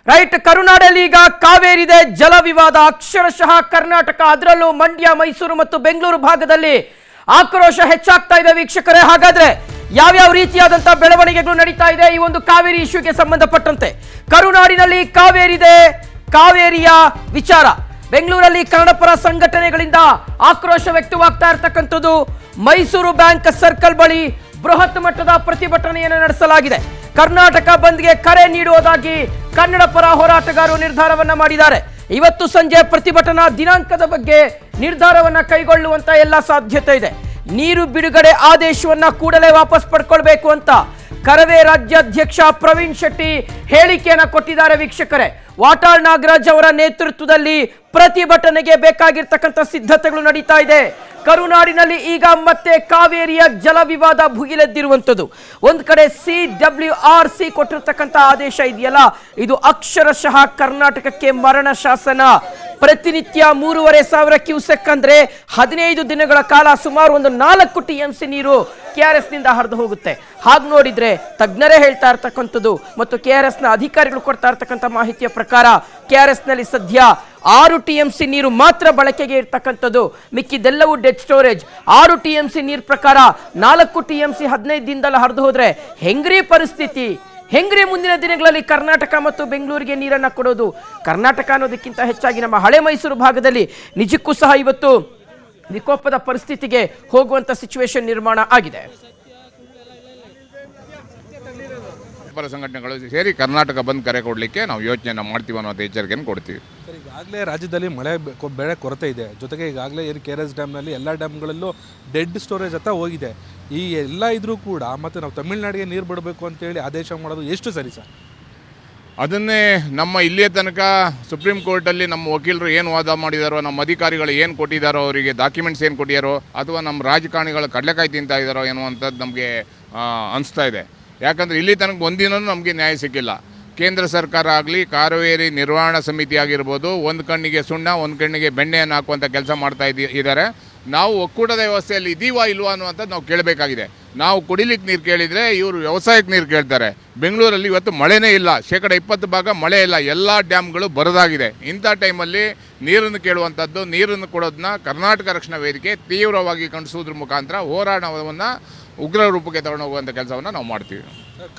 Right. ಕರುನಾಡಲ್ಲಿ ಈಗ ಕಾವೇರಿದೆ ಜಲ ವಿವಾದ ಅಕ್ಷರಶಃ ಕರ್ನಾಟಕ, ಅದರಲ್ಲೂ ಮಂಡ್ಯ, ಮೈಸೂರು ಮತ್ತು ಬೆಂಗಳೂರು ಭಾಗದಲ್ಲಿ ಆಕ್ರೋಶ ಹೆಚ್ಚಾಗ್ತಾ ಇದೆ ವೀಕ್ಷಕರೇ. ಹಾಗಾದ್ರೆ ಯಾವ್ಯಾವ ರೀತಿಯಾದಂತಹ ಬೆಳವಣಿಗೆಗಳು ನಡೀತಾ ಇದೆ ಈ ಒಂದು ಕಾವೇರಿ ಇಶ್ಯೂಗೆ ಸಂಬಂಧಪಟ್ಟಂತೆ? ಕರುನಾಡಿನಲ್ಲಿ ಕಾವೇರಿದೆ, ಕಾವೇರಿಯ ವಿಚಾರ. ಬೆಂಗಳೂರಲ್ಲಿ ಕನ್ನಡಪರ ಸಂಘಟನೆಗಳಿಂದ ಆಕ್ರೋಶ ವ್ಯಕ್ತವಾಗ್ತಾ ಇರತಕ್ಕಂಥದ್ದು. ಮೈಸೂರು ಬ್ಯಾಂಕ್ ಸರ್ಕಲ್ ಬಳಿ ಬೃಹತ್ ಮಟ್ಟದ ಪ್ರತಿಭಟನೆಯನ್ನು ನಡೆಸಲಾಗಿದೆ. ಕರ್ನಾಟಕ ಬಂದ್ಗೆ ಕರೆ ನೀಡುವುದಾಗಿ ಕನ್ನಡ ಪರ ಹೋರಾಟಗಾರರು ನಿರ್ಧಾರವನ್ನ ಮಾಡಿದ್ದಾರೆ. ಇವತ್ತು ಸಂಜೆ ಪ್ರತಿಭಟನಾ ದಿನಾಂಕದ ಬಗ್ಗೆ ನಿರ್ಧಾರವನ್ನ ಕೈಗೊಳ್ಳುವಂತ ಎಲ್ಲ ಸಾಧ್ಯತೆ ಇದೆ. ನೀರು ಬಿಡುಗಡೆ ಆದೇಶವನ್ನ ಕೂಡಲೇ ವಾಪಸ್ ಪಡ್ಕೊಳ್ಬೇಕು ಅಂತ ಕರವೇ ರಾಜ್ಯಾಧ್ಯಕ್ಷ ಪ್ರವೀಣ್ ಶೆಟ್ಟಿ ಹೇಳಿಕೆಯನ್ನ ಕೊಟ್ಟಿದ್ದಾರೆ ವೀಕ್ಷಕರೇ. ವಾಟಾಳ್ ನಾಗರಾಜ್ ಅವರ ನೇತೃತ್ವದಲ್ಲಿ ಪ್ರತಿಭಟನೆಗೆ ಬೇಕಾಗಿರ್ತಕ್ಕಂಥ ಸಿದ್ಧತೆಗಳು ನಡೀತಾ ಇದೆ. ಕರುನಾಡಿನಲ್ಲಿ ಈಗ ಮತ್ತೆ ಕಾವೇರಿಯ ಜಲ ವಿವಾದ ಭುಗಿಲೆದ್ದಿರುವಂಥದ್ದು. ಒಂದು ಕಡೆ CWRC ಕೊಟ್ಟಿರ್ತಕ್ಕಂಥ ಆದೇಶ ಇದೆಯಲ್ಲ, ಇದು ಅಕ್ಷರಶಃ ಕರ್ನಾಟಕಕ್ಕೆ ಮರಣ ಶಾಸನ. ಪ್ರತಿನಿತ್ಯ 3,500 ಕ್ಯೂಸೆಕ್ ಅಂದ್ರೆ 15 ದಿನಗಳ ಕಾಲ ಸುಮಾರು ಒಂದು 4 TMC ನೀರು KRS ನಿಂದ ಹರಿದು ಹೋಗುತ್ತೆ. ಹಾಗೆ ನೋಡಿದ್ರೆ ತಜ್ಞರೇ ಹೇಳ್ತಾ ಇರ್ತಕ್ಕಂಥದ್ದು ಮತ್ತು KRS ನ ಅಧಿಕಾರಿಗಳು ಕೊಡ್ತಾ ಇರ್ತಕ್ಕಂಥ ಮಾಹಿತಿಯ ಪ್ರಕಾರ KRS ನಲ್ಲಿ ಸದ್ಯ 6 TMC ನೀರು ಮಾತ್ರ ಬಳಕೆಗೆ ಇರ್ತಕ್ಕಂಥದ್ದು. ಮಿಕ್ಕಿದೆಲ್ಲವೂ ಡೆಡ್ ಸ್ಟೋರೇಜ್. 6 TMC ನೀರು ಪ್ರಕಾರ 4 TMC 15 ದಿನದಲ್ಲಿ ಹರಿದು ಹೋದ್ರೆ ಹೆಂಗ್ರಿ ಪರಿಸ್ಥಿತಿ? ಹೆಂಗ್ರಿ ಮುಂದಿನ ದಿನಗಳಲ್ಲಿ ಕರ್ನಾಟಕ ಮತ್ತು ಬೆಂಗಳೂರಿಗೆ ನೀರನ್ನು ಕೊಡೋದು? ಕರ್ನಾಟಕ ಅನ್ನೋದಕ್ಕಿಂತ ಹೆಚ್ಚಾಗಿ ನಮ್ಮ ಹಳೆ ಮೈಸೂರು ಭಾಗದಲ್ಲಿ ನಿಜಕ್ಕೂ ಸಹ ಇವತ್ತು ವಿಕೋಪದ ಪರಿಸ್ಥಿತಿಗೆ ಹೋಗುವಂತ ಸಿಚುವೇಶನ್ ನಿರ್ಮಾಣ ಆಗಿದೆ. ಪರ ಸಂಘಟನೆಗಳು ಸೇರಿ ಕರ್ನಾಟಕ ಬಂದ್ ಕರೆ ಕೊಡಲಿಕ್ಕೆ ನಾವು ಯೋಚನೆ ಮಾಡ್ತೀವಿ ಅನ್ನೋ ಎಚ್ಚರಿಕೆಯನ್ನು ಕೊಡ್ತೀವಿ. ಸರ್, ಈಗಾಗಲೇ ರಾಜ್ಯದಲ್ಲಿ ಬೆಳೆ ಕೊರತೆ ಇದೆ. ಜೊತೆಗೆ ಈಗಾಗಲೇ KRS ಡ್ಯಾಮ್ನಲ್ಲಿ ಎಲ್ಲ ಡ್ಯಾಮ್ಗಳಲ್ಲೂ ಡೆಡ್ ಸ್ಟೋರೇಜ್ ಹತ್ತ ಹೋಗಿದೆ. ಈ ಎಲ್ಲ ಇದ್ರೂ ಕೂಡ ಮತ್ತೆ ನಾವು ತಮಿಳುನಾಡಿಗೆ ನೀರು ಬಿಡಬೇಕು ಅಂತೇಳಿ ಆದೇಶ ಮಾಡೋದು ಎಷ್ಟು ಸರಿ ಸರ್? ಅದನ್ನೇ ನಮ್ಮ ಇಲ್ಲಿಯ ತನಕ ಸುಪ್ರೀಂ ಕೋರ್ಟಲ್ಲಿ ನಮ್ಮ ವಕೀಲರು ಏನು ವಾದ ಮಾಡಿದಾರೋ, ನಮ್ಮ ಅಧಿಕಾರಿಗಳು ಏನು ಕೊಟ್ಟಿದ್ದಾರೋ, ಅವರಿಗೆ ಡಾಕ್ಯುಮೆಂಟ್ಸ್ ಏನು ಕೊಟ್ಟಿದ್ದಾರೋ, ಅಥವಾ ನಮ್ಮ ರಾಜಕಾರಣಿಗಳು ಕಡಲೆಕಾಯಿ ತಿಂತಾ ಇದ್ದಾರೋ ಎನ್ನುವಂಥದ್ದು ನಮಗೆ ಅನಿಸ್ತಾ ಇದೆ. ಯಾಕಂದರೆ ಇಲ್ಲಿ ತನಕ ಒಂದಿನೂ ನಮಗೆ ನ್ಯಾಯ ಸಿಕ್ಕಿಲ್ಲ. ಕೇಂದ್ರ ಸರ್ಕಾರ ಆಗಲಿ, ಕಾವೇರಿ ನಿರ್ವಹಣಾ ಸಮಿತಿ ಆಗಿರ್ಬೋದು, ಒಂದು ಕಣ್ಣಿಗೆ ಸುಣ್ಣ ಒಂದು ಕಣ್ಣಿಗೆ ಬೆಣ್ಣೆಯನ್ನು ಹಾಕುವಂಥ ಕೆಲಸ ಮಾಡ್ತಾ ಇದ್ದಾರೆ. ನಾವು ಒಕ್ಕೂಟದ ವ್ಯವಸ್ಥೆಯಲ್ಲಿ ಇದ್ದೀವಾ ಇಲ್ವಾ ಅನ್ನುವಂಥದ್ದು ನಾವು ಕೇಳಬೇಕಾಗಿದೆ. ನಾವು ಕುಡಿಲಿಕ್ಕೆ ನೀರು ಕೇಳಿದರೆ ಇವರು ವ್ಯವಸಾಯಕ್ಕೆ ನೀರು ಕೇಳ್ತಾರೆ. ಬೆಂಗಳೂರಲ್ಲಿ ಇವತ್ತು ಮಳೆನೇ ಇಲ್ಲ, 20% ಮಳೆ ಇಲ್ಲ, ಎಲ್ಲ ಡ್ಯಾಮ್ಗಳು ಬರದಾಗಿದೆ. ಇಂಥ ಟೈಮಲ್ಲಿ ನೀರನ್ನು ಕೇಳುವಂಥದ್ದು, ನೀರನ್ನು ಕೊಡೋದನ್ನ ಕರ್ನಾಟಕ ರಕ್ಷಣಾ ವೇದಿಕೆ ತೀವ್ರವಾಗಿ ಖಂಡಿಸೋದ್ರ ಮುಖಾಂತರ ಹೋರಾಟವನ್ನು ಉಗ್ರ ರೂಪಕ್ಕೆ ತಗೊಂಡು ಹೋಗುವಂಥ ಕೆಲಸವನ್ನು ನಾವು ಮಾಡ್ತೀವಿ.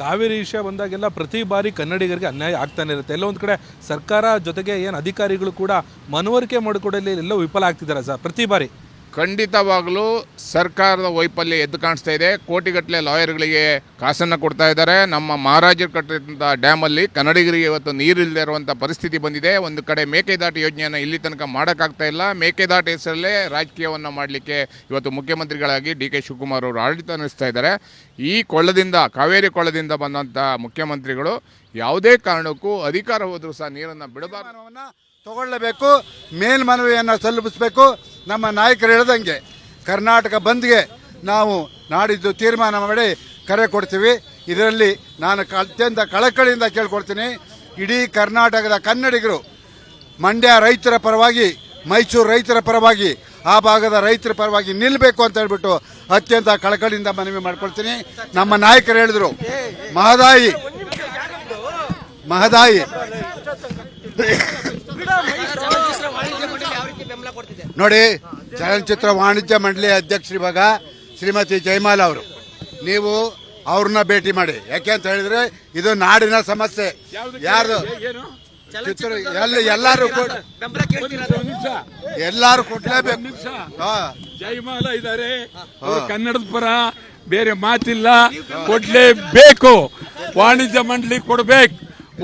ಕಾವೇರಿ ವಿಷಯ ಬಂದಾಗೆಲ್ಲ ಪ್ರತಿ ಬಾರಿ ಕನ್ನಡಿಗರಿಗೆ ಅನ್ಯಾಯ ಆಗ್ತಾನೆ ಇರುತ್ತೆ. ಎಲ್ಲೋ ಒಂದು ಕಡೆ ಸರ್ಕಾರ ಜೊತೆಗೆ ಏನು ಅಧಿಕಾರಿಗಳು ಕೂಡ ಮನವರಿಕೆ ಮಾಡಿಕೊಡಲಿ ಎಲ್ಲೋ ವಿಫಲ ಆಗ್ತಿದ್ದಾರೆ ಸರ್ ಪ್ರತಿ ಬಾರಿ. ಖಂಡಿತವಾಗಲೂ ಸರ್ಕಾರದ ವೈಫಲ್ಯ ಎದ್ದು ಕಾಣಿಸ್ತಾ ಇದೆ. ಕೋಟಿಗಟ್ಟಲೆ ಲಾಯರ್ಗಳಿಗೆ ಕಾಸನ್ನು ಕೊಡ್ತಾ ಇದ್ದಾರೆ. ನಮ್ಮ ಮಹಾರಾಜರು ಕಟ್ಟಿದಂಥ ಡ್ಯಾಮಲ್ಲಿ ಕನ್ನಡಿಗರಿಗೆ ಇವತ್ತು ನೀರಿಲ್ಲದೆ ಇರುವಂಥ ಪರಿಸ್ಥಿತಿ ಬಂದಿದೆ. ಒಂದು ಕಡೆ ಮೇಕೆದಾಟು ಯೋಜನೆಯನ್ನು ಇಲ್ಲಿ ತನಕ ಮಾಡೋಕ್ಕಾಗ್ತಾ ಇಲ್ಲ. ಮೇಕೆದಾಟು ಹೆಸರಲ್ಲೇ ರಾಜಕೀಯವನ್ನು ಮಾಡಲಿಕ್ಕೆ ಇವತ್ತು ಮುಖ್ಯಮಂತ್ರಿಗಳಾಗಿ DK ಶಿವಕುಮಾರ್ ಅವರು ಆಡಳಿತ ನಡೆಸ್ತಾ ಇದ್ದಾರೆ. ಈ ಕೊಳ್ಳದಿಂದ, ಕಾವೇರಿ ಕೊಳ್ಳದಿಂದ ಬಂದಂಥ ಮುಖ್ಯಮಂತ್ರಿಗಳು ಯಾವುದೇ ಕಾರಣಕ್ಕೂ ಅಧಿಕಾರ ಹೋದರೂ ಸಹ ನೀರನ್ನು ಬಿಡಬಾರದು, ತಗೊಳ್ಳಬೇಕು, ಮೇಲ್ಮನವಿಯನ್ನು ಸಲ್ಲಿಸಬೇಕು. ನಮ್ಮ ನಾಯಕರು ಹೇಳ್ದಂಗೆ ಕರ್ನಾಟಕ ಬಂದ್ಗೆ ನಾವು ನಾಡಿದ್ದು ತೀರ್ಮಾನ ಮಾಡಿ ಕರೆ ಕೊಡ್ತೀವಿ. ಇದರಲ್ಲಿ ನಾನು ಅತ್ಯಂತ ಕಳಕಳಿಯಿಂದ ಕೇಳ್ಕೊಡ್ತೀನಿ, ಇಡೀ ಕರ್ನಾಟಕದ ಕನ್ನಡಿಗರು ಮಂಡ್ಯ ರೈತರ ಪರವಾಗಿ, ಮೈಸೂರು ರೈತರ ಪರವಾಗಿ, ಆ ಭಾಗದ ರೈತರ ಪರವಾಗಿ ನಿಲ್ಲಬೇಕು ಅಂತ ಹೇಳ್ಬಿಟ್ಟು ಅತ್ಯಂತ ಕಳಕಳಿಯಿಂದ ಮನವಿ ಮಾಡ್ಕೊಳ್ತೀನಿ. ನಮ್ಮ ನಾಯಕರು ಹೇಳಿದ್ರು ಮಹದಾಯಿ ನೋಡಿ, ಚಲನಚಿತ್ರ ವಾಣಿಜ್ಯ ಮಂಡಳಿ ಅಧ್ಯಕ್ಷರಿವಾಗ ಶ್ರೀಮತಿ ಜಯಮಾಲ ಅವರು, ನೀವು ಅವ್ರನ್ನ ಭೇಟಿ ಮಾಡಿ. ಯಾಕೆ ಅಂತ ಹೇಳಿದ್ರೆ ಇದು ನಾಡಿನ ಸಮಸ್ಯೆ. ಯಾರ್ದು ಚಿತ್ರ ಎಲ್ಲಾರು ಕೊಡ್ಲೇಬೇಕು. ಜಯಮಾಲ ಇದ್ದಾರೆ, ಕನ್ನಡದ ಪರ, ಬೇರೆ ಮಾತಿಲ್ಲ, ಕೊಡ್ಲೇಬೇಕು. ವಾಣಿಜ್ಯ ಮಂಡಳಿ ಕೊಡ್ಬೇಕು,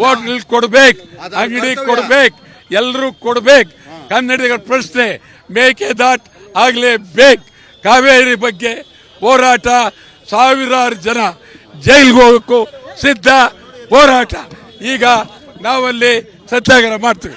ಹೋಟೆಲ್ ಕೊಡ್ಬೇಕು, ಅಂಗಡಿ ಕೊಡ್ಬೇಕು, ಎಲ್ಲರೂ ಕೊಡ್ಬೇಕು. ಕನ್ನಡಿಗರ ಪ್ರಶ್ನೆ ಮೇಕೆದಾಟ್ ಆಗಲೇಬೇಕು. ಕಾವೇರಿ ಬಗ್ಗೆ ಹೋರಾಟ, ಸಾವಿರಾರು ಜನ ಜೈಲಿಗೆ ಹೋಗಕ್ಕೂ ಸಿದ್ಧ ಹೋರಾಟ. ಈಗ ನಾವಲ್ಲಿ ಸತ್ಯಾಗ್ರಹ ಮಾಡ್ತೀವಿ.